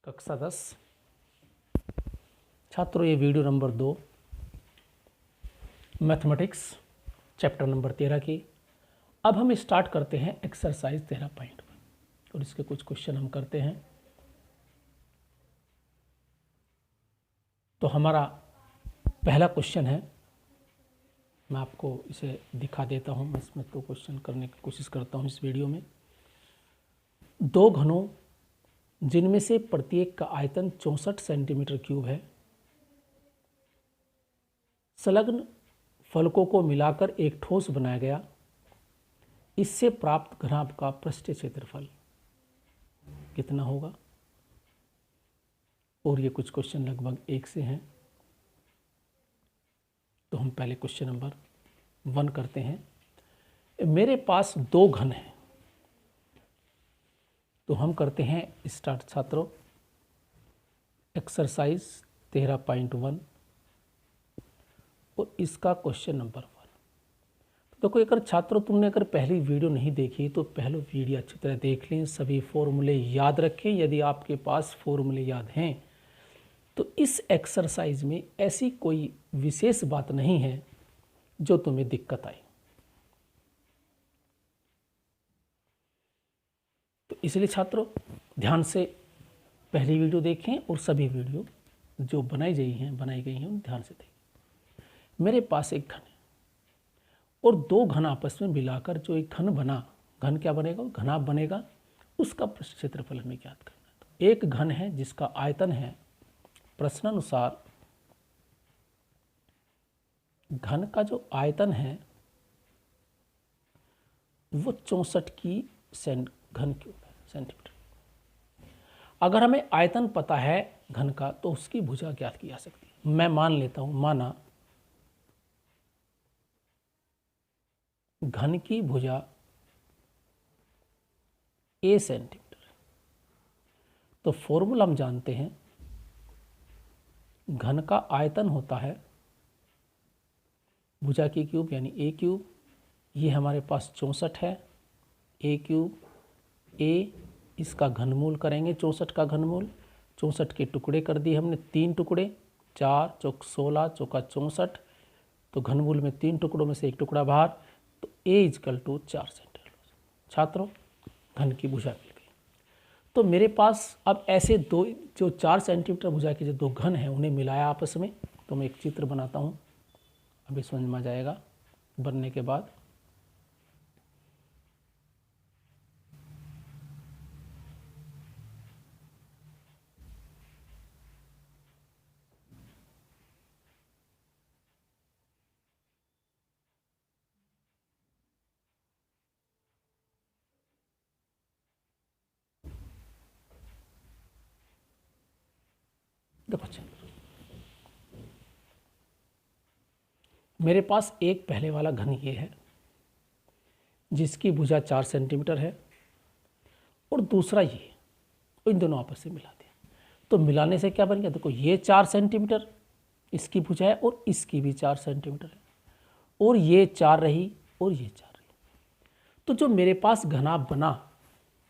कक्षा 10 छात्रों, ये video number 2 mathematics chapter number 13 की। अब हम स्टार्ट करते हैं एक्सरसाइज 13.1 और इसके कुछ क्वेश्चन हम करते हैं। तो हमारा पहला क्वेश्चन है, मैं आपको इसे दिखा देता हूँ। मैं इसमें तो क्वेश्चन करने की कोशिश करता हूँ इस वीडियो में। दो घनों जिनमें से प्रत्येक का आयतन 64 सेंटीमीटर क्यूब है, संलग्न फलकों को मिलाकर एक ठोस बनाया गया। इससे प्राप्त घनाभ का पृष्ठीय क्षेत्रफल कितना होगा? और ये कुछ क्वेश्चन लगभग एक से हैं। तो हम पहले क्वेश्चन नंबर 1 करते हैं। मेरे पास दो घन हैं, तो हम करते हैं स्टार्ट छात्रों। एक्सरसाइज 13.1 और इसका क्वेश्चन नंबर 1। देखो, अगर छात्रों तुमने अगर पहली वीडियो नहीं देखी तो पहले वीडियो अच्छी तरह देख लें, सभी फॉर्मूले याद रखें। यदि आपके पास फॉर्मूले याद हैं तो इस एक्सरसाइज में ऐसी कोई विशेष बात नहीं है जो तुम्हें दिक्कत आए। तो इसलिए छात्रों ध्यान से पहली वीडियो देखें और सभी वीडियो जो बनाई गई हैं उन ध्यान से देखें। मेरे पास एक घन है और दो घन आपस में मिलाकर जो एक घन बना, घन क्या बनेगा? घनाभ बनेगा। उसका पृष्ठ क्षेत्रफल हमें ज्ञात करना है। तो एक घन है जिसका आयतन है, प्रश्नानुसार घन का जो आयतन है वो 64 की घन क्यूब है, सेंटीमीटर। अगर हमें आयतन पता है घन का तो उसकी भुजा ज्ञात की जा सकती है। मैं मान लेता हूं, माना घन की भुजा a सेंटीमीटर, तो फॉर्मूला हम जानते हैं, घन का आयतन होता है भुजा की क्यूब यानी a क्यूब। ये हमारे पास 64 है, a क्यूब a, इसका घनमूल करेंगे 64 का घनमूल। 64 के टुकड़े कर दिए हमने, 3 टुकड़े, 4 चौक 16 चौका 64, तो घनमूल में 3 टुकड़ों में से एक टुकड़ा बाहर, तो a इजकल टू 4 सेंटीमीटर। छात्रों घन की भुजा मिल गई। तो मेरे पास अब ऐसे दो जो 4 सेंटीमीटर भुजा के जो दो घन हैं उन्हें मिलाया आपस में। तो मैं एक चित्र बनाता हूँ, अभी समझ में आ जाएगा बनने के बाद। देखो मेरे पास एक पहले वाला घन ये है जिसकी भुजा 4 सेंटीमीटर है और दूसरा ये, इन दोनों आपस से मिला दिया। तो मिलाने से क्या बन गया? देखो, ये 4 सेंटीमीटर इसकी भुजा है और इसकी भी 4 सेंटीमीटर है, और ये 4 रही और ये 4 रही। तो जो मेरे पास घनाभ बना,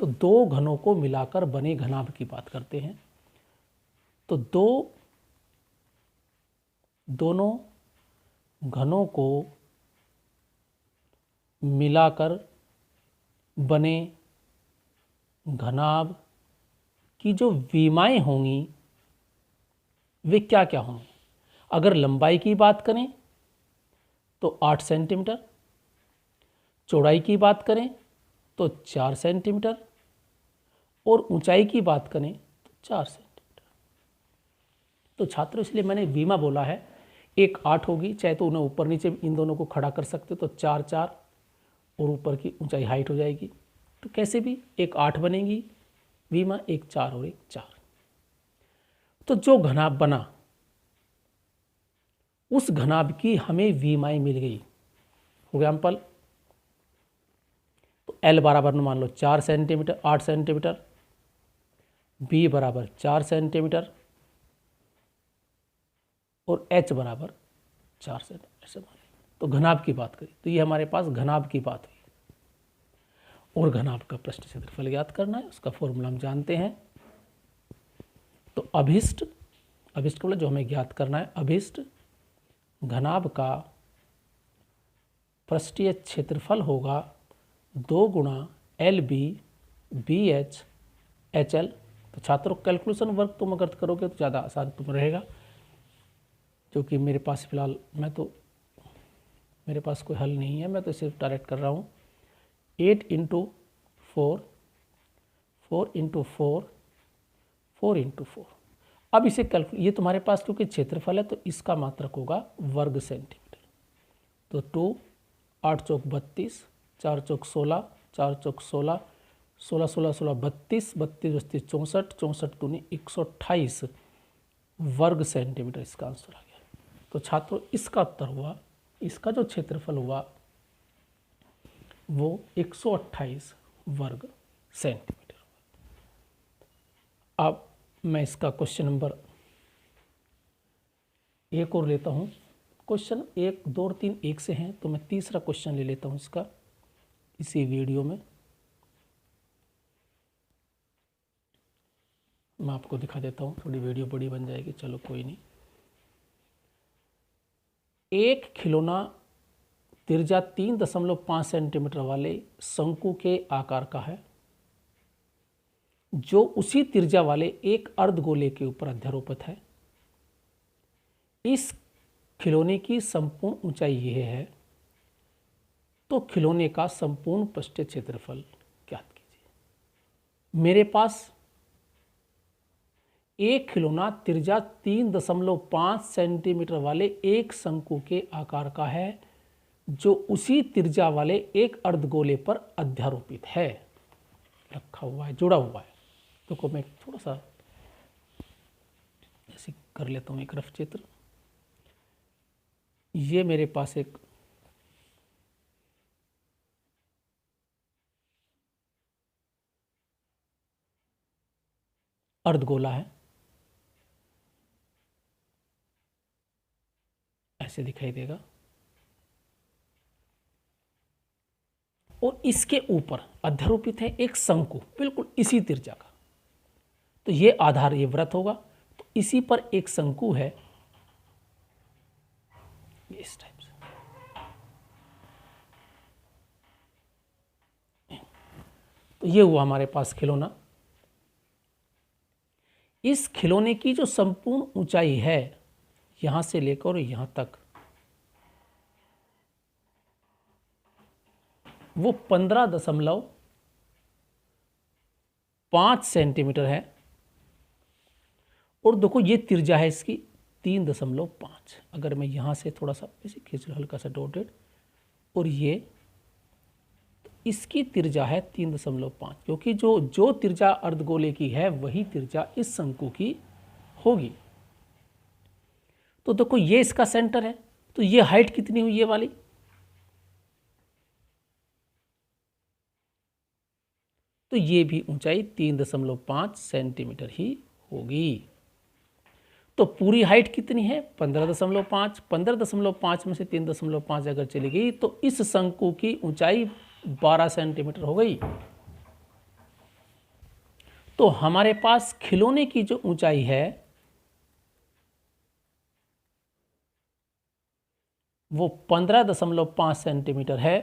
तो दो घनों को मिलाकर बने घनाभ की बात करते हैं। तो दोनों घनों को मिलाकर बने घनाभ की जो विमाएं होंगी वे क्या क्या होंगी? अगर लंबाई की बात करें तो 8 सेंटीमीटर, चौड़ाई की बात करें तो 4 सेंटीमीटर, और ऊंचाई की बात करें तो 4 सेंटीमीटर। तो छात्रों इसलिए मैंने विमा बोला है। एक 8 होगी, चाहे तो उन्हें ऊपर नीचे इन दोनों को खड़ा कर सकते, तो 4 4 और ऊपर की ऊंचाई हाइट हो जाएगी। तो कैसे भी एक 8 बनेगी विमा, एक 4 और एक 4। तो जो घनाभ बना उस घनाभ की हमें विमाएं मिल गई। फॉर एग्जाम्पल, तो L बराबर मान लो 4 सेंटीमीटर, 8 सेंटीमीटर, B बराबर 4 सेंटीमीटर और H बराबर 4 सेंटीमीटर से मान। तो घनाभ की बात करें तो ये हमारे पास घनाभ की बात हुई, और घनाभ का पृष्ठ क्षेत्रफल ज्ञात करना है। उसका फॉर्मूला हम जानते हैं, तो अभिष्ट को जो हमें ज्ञात करना है, अभिष्ट घनाभ का पृष्ठीय क्षेत्रफल होगा 2 गुणा LB BH HL। तो छात्रों कैलकुलेशन वर्क तुम अगर करोगे तो ज़्यादा आसान तुम रहेगा, क्योंकि मेरे पास फिलहाल मेरे पास कोई हल नहीं है, मैं तो सिर्फ डायरेक्ट कर रहा हूँ। 8 × 4 4 × 4 4 × 4। अब इसे ये तुम्हारे पास क्योंकि क्षेत्रफल है तो इसका मात्रक होगा वर्ग सेंटीमीटर। तो 2 8 चौक 32, 4 चौक 16, 4 चौक 16, 16 16 16 32, 32 32 64, 64 दूनी 128 वर्ग सेंटीमीटर इसका आंसर आ गया। तो छात्रों इसका उत्तर हुआ, इसका जो क्षेत्रफल हुआ वो 128 वर्ग सेंटीमीटर। अब मैं इसका क्वेश्चन नंबर 1 और लेता हूँ। क्वेश्चन 1 2 और 3 एक से हैं, तो मैं तीसरा क्वेश्चन ले लेता हूँ इसका इसी वीडियो में। मैं आपको दिखा देता हूँ, थोड़ी वीडियो बड़ी बन जाएगी, चलो कोई नहीं। एक खिलौना त्रिज्या 3.5 सेंटीमीटर वाले शंकु के आकार का है, जो उसी त्रिज्या वाले एक अर्धगोले के ऊपर अध्यारोपित है। इस खिलौने की संपूर्ण ऊंचाई यह है, तो खिलौने का संपूर्ण पृष्ठीय क्षेत्रफल ज्ञात कीजिए। मेरे पास एक खिलौना त्रिज्या 3.5 सेंटीमीटर वाले एक शंकु के आकार का है, जो उसी त्रिज्या वाले एक अर्धगोले पर अध्यारोपित है, रखा हुआ है, जुड़ा हुआ है। तो मैं थोड़ा सा ऐसे कर लेता हूँ एक रफ चित्र। ये मेरे पास एक अर्धगोला है, ऐसे दिखाई देगा, और इसके ऊपर अध्यारोपित है एक शंकु बिल्कुल इसी त्रिज्या का। तो ये आधार, ये वृत्त होगा, तो इसी पर एक शंकु है इस टाइप से। तो ये हुआ हमारे पास खिलौना। इस खिलौने की जो संपूर्ण ऊंचाई है यहां से लेकर यहां तक, वो 15.5 सेंटीमीटर है। और देखो ये त्रिज्या है इसकी 3.5। अगर मैं यहां से थोड़ा सा इसे खींच हल्का सा डॉटेड, और ये तो इसकी त्रिज्या है 3.5, क्योंकि जो त्रिज्या अर्धगोले की है वही त्रिज्या इस शंकु की होगी। तो देखो ये इसका सेंटर है, तो ये हाइट कितनी हुई ये वाली, तो ये भी ऊंचाई 3.5 सेंटीमीटर ही होगी। तो पूरी हाइट कितनी है 15.5। 15.5 में से 3.5 अगर चली गई तो इस शंकु की ऊंचाई 12 सेंटीमीटर हो गई। तो हमारे पास खिलौने की जो ऊंचाई है वो 15.5 सेंटीमीटर है।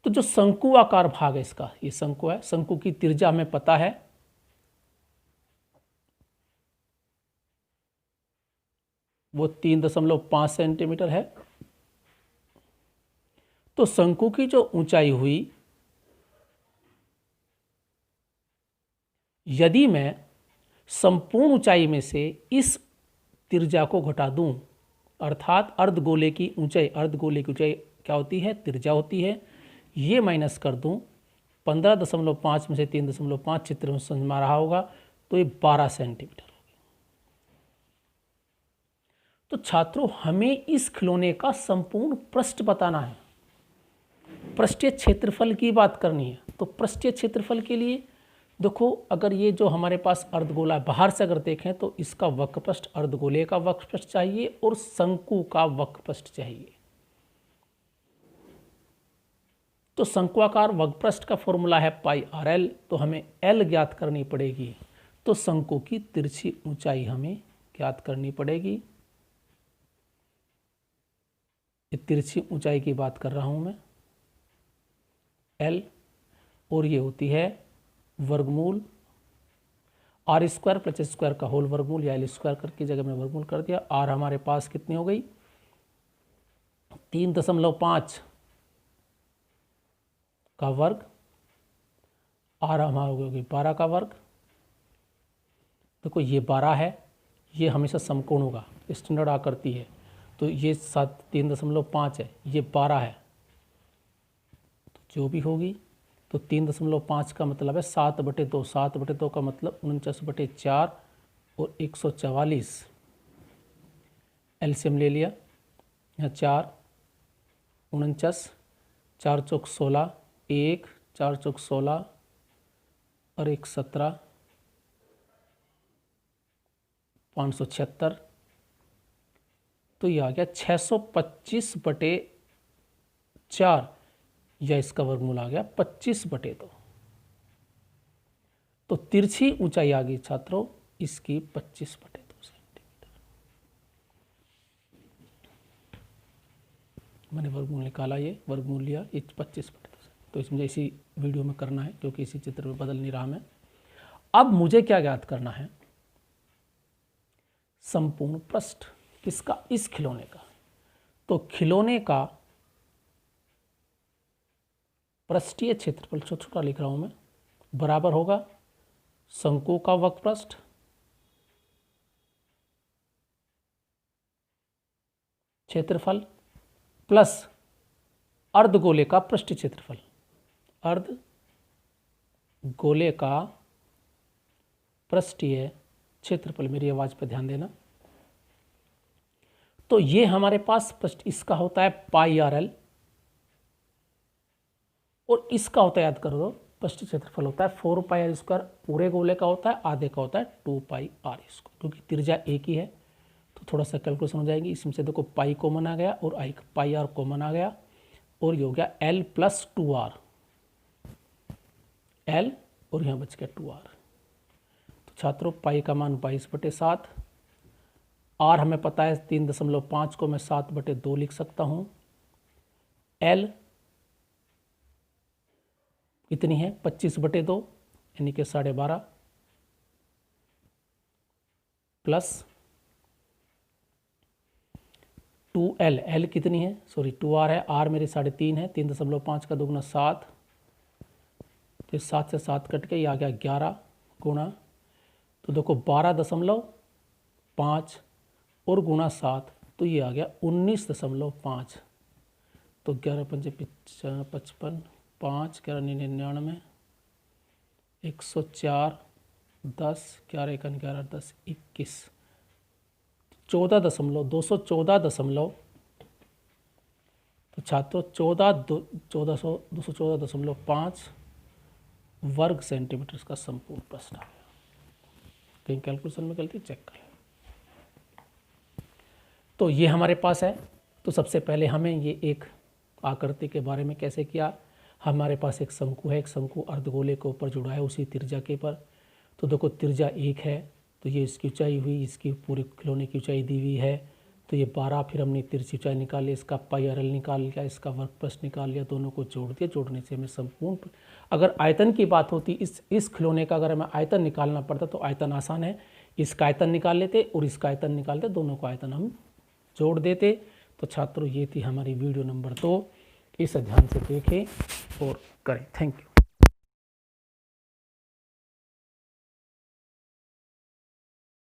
तो जो शंकु आकार भाग है इसका, ये शंकु है, शंकु की त्रिज्या हमें पता है, वो 3.5 सेंटीमीटर है। तो शंकु की जो ऊंचाई हुई, यदि मैं संपूर्ण ऊंचाई में से इस त्रिज्या को घटा दूं, अर्थात अर्धगोले की ऊंचाई क्या होती है, त्रिज्या होती है, ये माइनस कर दूं 15.5 में से 3.5 चित्र में समझ में आ रहा होगा, तो ये 12 सेंटीमीटर होगी। तो छात्रों हमें इस खिलौने का संपूर्ण पृष्ठ बताना है, पृष्ठीय क्षेत्रफल की बात करनी है। तो पृष्ठीय क्षेत्रफल के लिए देखो, अगर ये जो हमारे पास अर्धगोला बाहर से अगर देखें तो इसका वक्रपृष्ठ अर्धगोले का वक्रपृष्ठ चाहिए और शंकु का वक्रपृष्ठ चाहिए। तो शंक्वाकार वक्रपृष्ठ का फॉर्मूला है πRL, तो हमें L ज्ञात करनी पड़ेगी। तो शंकु की तिरछी ऊंचाई हमें ज्ञात करनी पड़ेगी। ये तिरछी ऊंचाई की बात कर रहा हूं मैं, L, और ये होती है वर्गमूल आर स्क्वायर प्लस स्क्वायर का होल वर्गमूल, या L स्क्वायर करके जगह में वर्गमूल कर दिया। आर हमारे पास कितनी हो गई 3.5 का वर्ग, आर हमारा हो गई 12 का वर्ग। देखो ये 12 है, ये हमेशा समकोण होगा, स्टैंडर्ड आकृति है, तो ये 3.5 है, ये 12 है, तो जो भी होगी तो 3.5 का मतलब है 7/2, 7/2 का मतलब 49/4 और 144, एलसीएम ले लिया, यहाँ 4, 49, 4 चौक 16, 1, 4 चौक 16 और 1 17, 576, तो ये आ गया 625/4, या इसका वर्गमूल आ गया 25/2। तो तिरछी ऊंचाई आ गई छात्रों इसकी 25/2 सेंटीमीटर। मैंने वर्गमूल निकाला, ये वर्गमूल लिया, ये 25/2। तो इसमें इसी वीडियो में करना है क्योंकि इसी चित्र में बदल नहीं रहा मैं। अब मुझे क्या ज्ञात करना है, संपूर्ण पृष्ठ किसका, इस खिलौने का। तो खिलौने का पृष्ठीय क्षेत्रफल, छोटा लिख रहा हूं मैं, बराबर होगा शंकु का वक्र पृष्ठ क्षेत्रफल प्लस अर्धगोले का पृष्ठीय क्षेत्रफल, अर्धगोले का पृष्ठीय क्षेत्रफल। मेरी आवाज पर ध्यान देना। तो ये हमारे पास पृष्ठ इसका होता है πRL, और इसका होता है, याद कर दो, पृष्ठीय क्षेत्रफल होता है 4πr², पूरे गोले का होता है, आधे का होता है 2πr², क्योंकि त्रिज्या एक ही है तो थोड़ा सा कैलकुलेशन हो जाएगी। इसमें से देखो पाई कॉमन आ गया और πr कॉमन आ गया, और ये हो गया L + 2r, L और यहाँ बच गया 2r। तो छात्रों पाई का मान 22/7, r हमें पता है 3.5 को मैं 7/2 लिख सकता हूँ, L कितनी है 25/2 यानी कि 12.5 प्लस 2L, L कितनी है, सॉरी 2R है, R मेरी 3.5 है, 3.5 का दुगना 7, तो 7 से 7 कट के ये आ गया 11 गुणा, तो देखो 12.5 और गुणा 7, तो ये आ गया 19.5, तो 11 × 5 = 55, 5 11 99, 104, 10 11 × 11 10 21, 214.5, तो छात्रों 214.5 वर्ग सेंटीमीटर का संपूर्ण पृष्ठ आ गया। कहीं कैलकुलेशन में गलती चेक कर। तो ये हमारे पास है। तो सबसे पहले हमें ये एक आकृति के बारे में कैसे किया, हमारे पास एक शंकु है, एक शंकु अर्धगोले के ऊपर जुड़ा है उसी त्रिज्या के पर। तो देखो त्रिज्या 1 है, तो ये इसकी ऊंचाई हुई, इसकी पूरे खिलौने की ऊंचाई दी हुई है, तो ये 12, फिर हमने तिरछी ऊंचाई निकाल ली, इसका πRL निकाल लिया, इसका वर्ग पृष्ठ निकाल लिया, दोनों को जोड़ दिया। जोड़ने से हमें संपूर्ण, अगर आयतन की बात होती इस खिलौने का अगर हमें आयतन निकालना पड़ता तो आयतन आसान है, इसका आयतन निकाल लेते और इसका आयतन निकालते, दोनों को आयतन हम जोड़ देते। तो छात्रों ये थी हमारी वीडियो नंबर 2, इसे ध्यान से देखें और करें। Thank you.